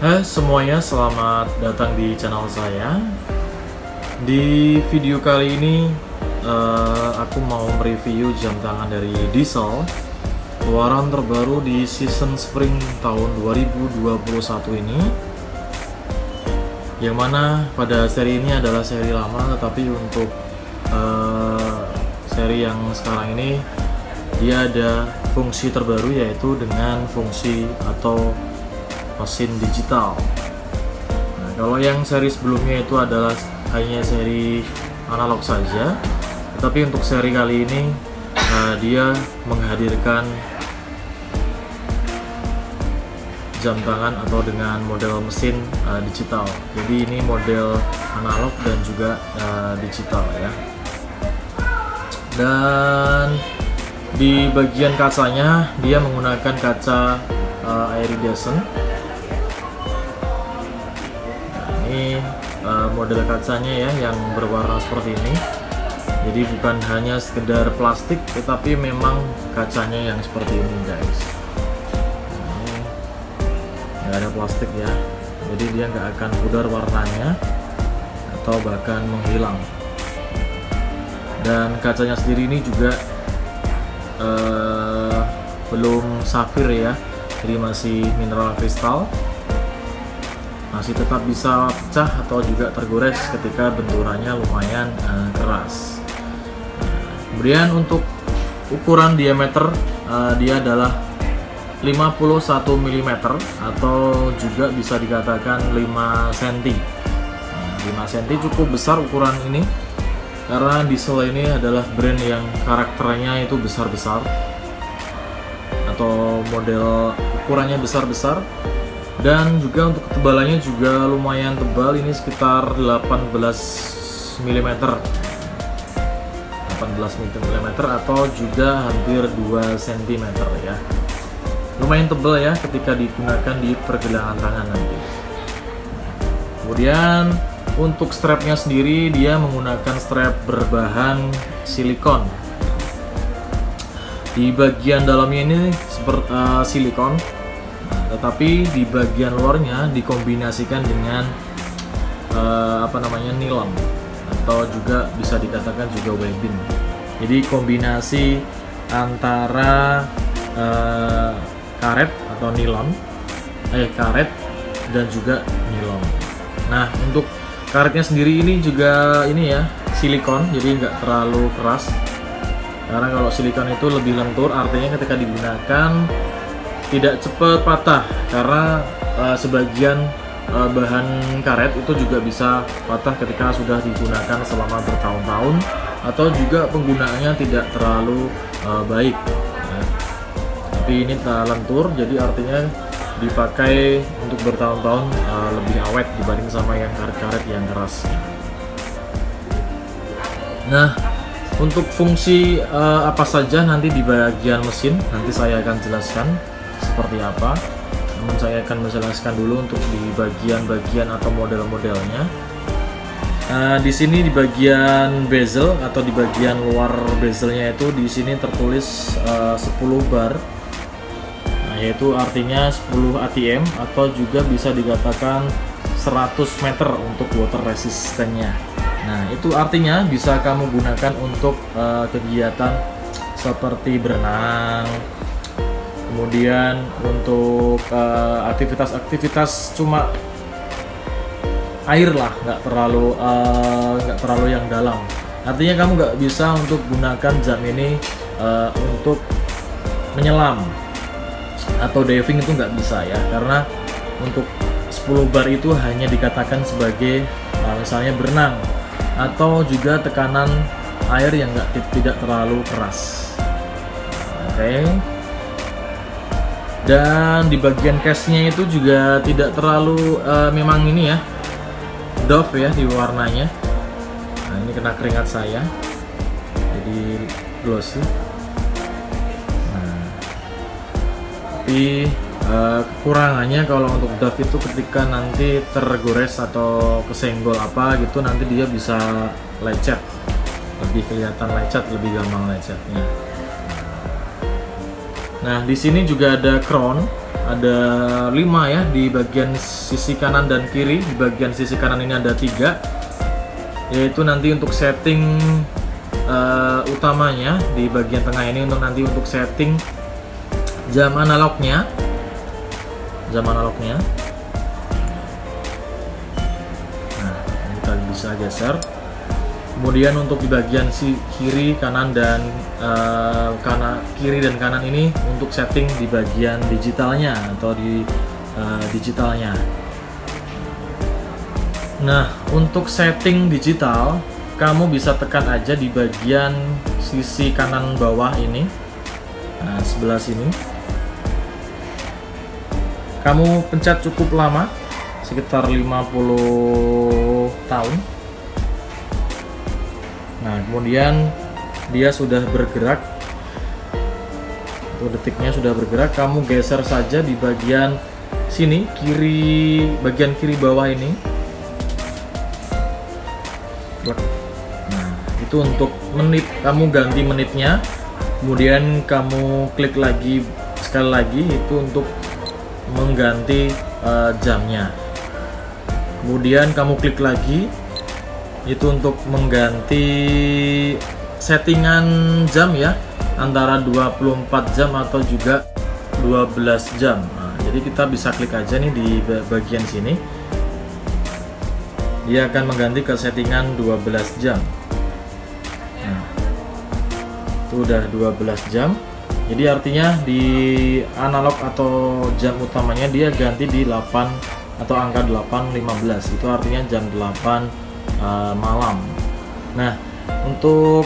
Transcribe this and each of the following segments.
Hai semuanya, selamat datang di channel saya. Di video kali ini aku mau mereview jam tangan dari Diesel, keluaran terbaru di season spring tahun 2021 ini, yang mana pada seri ini adalah seri lama, tetapi untuk seri yang sekarang ini dia ada fungsi terbaru, yaitu dengan fungsi atau mesin digital. Nah, kalau yang seri sebelumnya itu adalah hanya seri analog saja, tetapi untuk seri kali ini dia menghadirkan jam tangan atau dengan model mesin digital. Jadi ini model analog dan juga digital ya. Dan di bagian kacanya dia menggunakan kaca iridescent. Ini model kacanya ya yang berwarna seperti ini. Jadi bukan hanya sekedar plastik, tetapi memang kacanya yang seperti ini guys. Ini nggak ada plastik ya, jadi dia nggak akan pudar warnanya atau bahkan menghilang. Dan kacanya sendiri ini juga belum safir ya, jadi masih mineral kristal, masih tetap bisa pecah atau juga tergores ketika benturannya lumayan keras. Kemudian untuk ukuran diameter dia adalah 51 mm atau juga bisa dikatakan 5 cm. 5 cm cukup besar ukuran ini, karena Diesel ini adalah brand yang karakternya itu besar-besar atau model ukurannya besar-besar. Dan juga untuk ketebalannya juga lumayan tebal, ini sekitar 18 mm atau juga hampir 2 cm ya. Lumayan tebal ya ketika digunakan di pergelangan tangan nanti. Kemudian untuk strapnya sendiri dia menggunakan strap berbahan silikon. Di bagian dalamnya ini seperti silikon, tetapi di bagian luarnya dikombinasikan dengan nilon atau juga bisa dikatakan juga webbing. Jadi kombinasi antara karet atau nilon, karet dan juga nilon. Nah, untuk karetnya sendiri ini juga ini ya silikon, jadi nggak terlalu keras. Karena kalau silikon itu lebih lentur, artinya ketika digunakan tidak cepat patah, karena sebagian bahan karet itu juga bisa patah ketika sudah digunakan selama bertahun-tahun atau juga penggunaannya tidak terlalu baik. Nah, tapi ini tak lentur, jadi artinya dipakai untuk bertahun-tahun lebih awet dibanding sama yang karet-karet yang keras. Nah, untuk fungsi apa saja nanti di bagian mesin nanti saya akan jelaskan seperti apa. Namun saya akan menjelaskan dulu untuk di bagian-bagian atau model-modelnya. Di sini di bagian bezel atau di bagian luar bezelnya itu di sini tertulis 10 bar. Nah, yaitu artinya 10 ATM atau juga bisa dikatakan 100 meter untuk water resistance-nya. Nah, itu artinya bisa kamu gunakan untuk kegiatan seperti berenang, kemudian untuk aktivitas cuma air lah, nggak terlalu yang dalam. Artinya kamu nggak bisa untuk gunakan jam ini untuk menyelam atau diving, itu nggak bisa ya, karena untuk 10 bar itu hanya dikatakan sebagai misalnya berenang atau juga tekanan air yang tidak terlalu keras. Oke. Dan di bagian case-nya itu juga tidak terlalu memang ini ya doff ya di warnanya. Nah, ini kena keringat saya, jadi glossy. Nah, tapi kekurangannya kalau untuk doff itu ketika nanti tergores atau kesenggol apa gitu, nanti dia bisa lecet, lebih kelihatan lecet, lebih gampang lecetnya. Nah, di sini juga ada crown, ada 5 ya di bagian sisi kanan dan kiri. Di bagian sisi kanan ini ada 3, yaitu nanti untuk setting utamanya. Di bagian tengah ini untuk nanti untuk setting jam analognya. Nah, kita bisa geser. Kemudian untuk di bagian kiri, kanan dan kiri dan kanan ini untuk setting di bagian digitalnya atau di digitalnya. Nah, untuk setting digital, kamu bisa tekan aja di bagian sisi kanan bawah ini. Nah, sebelah sini. Kamu pencet cukup lama, sekitar 50 tahun. Nah, kemudian dia sudah bergerak. Itu detiknya sudah bergerak. Kamu geser saja di bagian sini, bagian kiri bawah ini. Nah, itu untuk menit, kamu ganti menitnya. Kemudian kamu klik lagi sekali lagi, itu untuk mengganti jamnya. Kemudian kamu klik lagi, itu untuk mengganti settingan jam ya, antara 24 jam atau juga 12 jam. Nah, jadi kita bisa klik aja nih di bagian sini, dia akan mengganti ke settingan 12 jam. Nah, itu udah 12 jam. Jadi artinya di analog atau jam utamanya dia ganti di 8 atau angka 8.15. Itu artinya jam 8 malam. Nah, untuk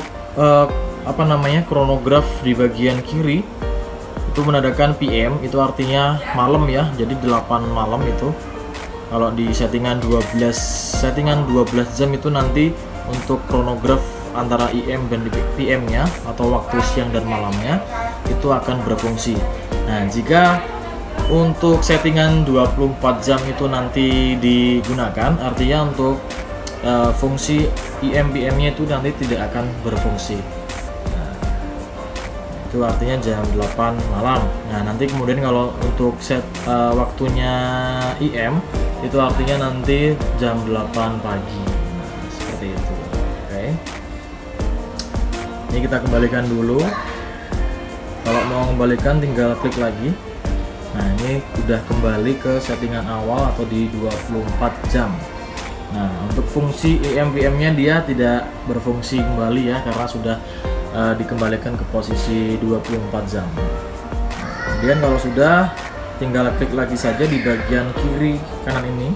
kronograf di bagian kiri itu menandakan PM, itu artinya malam ya. Jadi 8 malam itu. Kalau di settingan 12 jam itu nanti untuk kronograf antara IM dan PM nya atau waktu siang dan malamnya itu akan berfungsi. Nah, jika untuk settingan 24 jam itu nanti digunakan, artinya untuk fungsi IM PM nya itu nanti tidak akan berfungsi. Nah, itu artinya jam 8 malam. Nah, nanti kemudian kalau untuk set waktunya IM itu artinya nanti jam 8 pagi. Nah, seperti itu. Oke. Ini kita kembalikan dulu. Kalau mau kembalikan tinggal klik lagi. Nah, ini udah kembali ke settingan awal atau di 24 jam. Nah, untuk fungsi AM/PM nya dia tidak berfungsi kembali ya, karena sudah dikembalikan ke posisi 24 jam. Kemudian kalau sudah, tinggal klik lagi saja di bagian kiri kanan ini.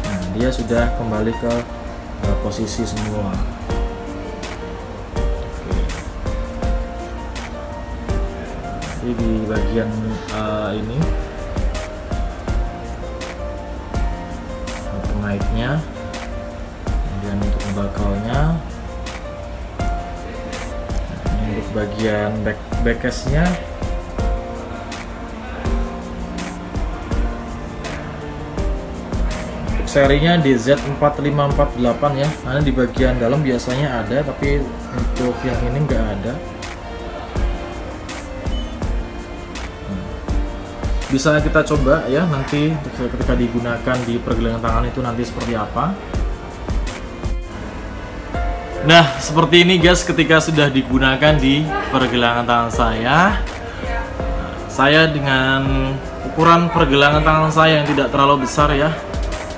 Nah, dia sudah kembali ke posisi semua. Jadi di bagian ini pengaitnya, kemudian untuk bakalnya, untuk bagian backcase-nya. Untuk serinya DZ4548 ya. Karena di bagian dalam biasanya ada, tapi untuk yang ini enggak ada. Bisa kita coba ya nanti ketika digunakan di pergelangan tangan itu nanti seperti apa. Nah, seperti ini guys, ketika sudah digunakan di pergelangan tangan saya dengan ukuran pergelangan tangan saya yang tidak terlalu besar ya.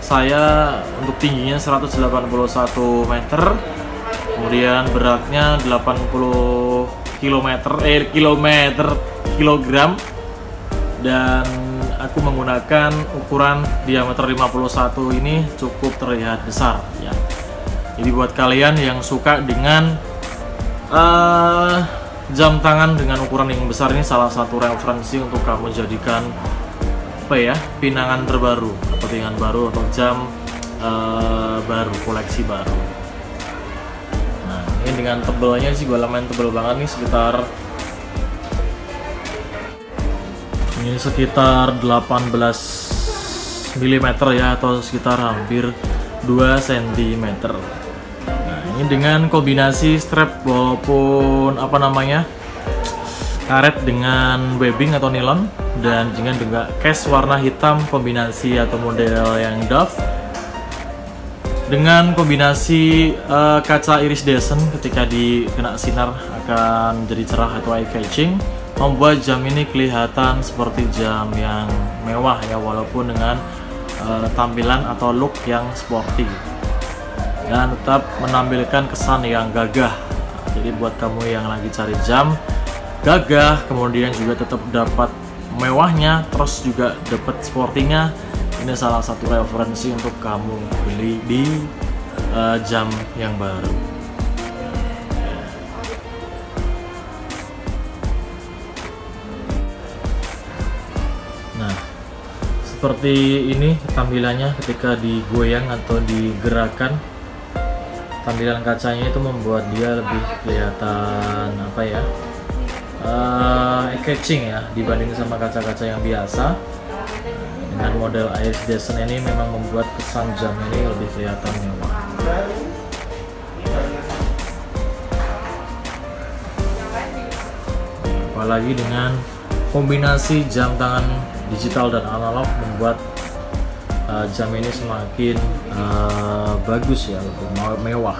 Saya untuk tingginya 181 meter, kemudian beratnya 80 kilogram, dan aku menggunakan ukuran diameter 51 ini cukup terlihat besar ya. Jadi buat kalian yang suka dengan jam tangan dengan ukuran yang besar, ini salah satu referensi untuk kamu jadikan pinangan terbaru, kepentingan baru atau jam baru, koleksi baru. Nah, ini dengan tebelnya sih gue lumayan tebel banget nih, sekitar 18 mm ya, atau sekitar hampir 2 cm. Nah, ini dengan kombinasi strap, walaupun karet dengan webbing atau nilon, dan juga case warna hitam kombinasi atau model yang doff dengan kombinasi kaca iridescent. Ketika dikena sinar akan jadi cerah atau eye catching, membuat jam ini kelihatan seperti jam yang mewah ya, walaupun dengan tampilan atau look yang sporty, dan tetap menampilkan kesan yang gagah. Jadi buat kamu yang lagi cari jam gagah, kemudian juga tetap dapat mewahnya, terus juga dapat sportingnya, ini salah satu referensi untuk kamu beli di jam yang baru. Seperti ini tampilannya ketika digoyang atau digerakkan. Tampilan kacanya itu membuat dia lebih kelihatan apa ya, catching ya, dibanding sama kaca-kaca yang biasa. Dengan model iridescent ini memang membuat kesan jam ini lebih kelihatan mewah. Apalagi dengan kombinasi jam tangan digital dan analog, membuat jam ini semakin bagus ya, lebih mewah.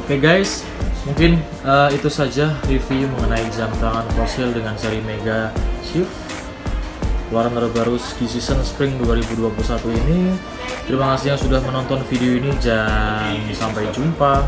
Oke guys, mungkin itu saja review mengenai jam tangan Fossil dengan seri Mega Shift keluaran terbaru ski season spring 2021 ini. Terima kasih yang sudah menonton video ini, dan sampai jumpa.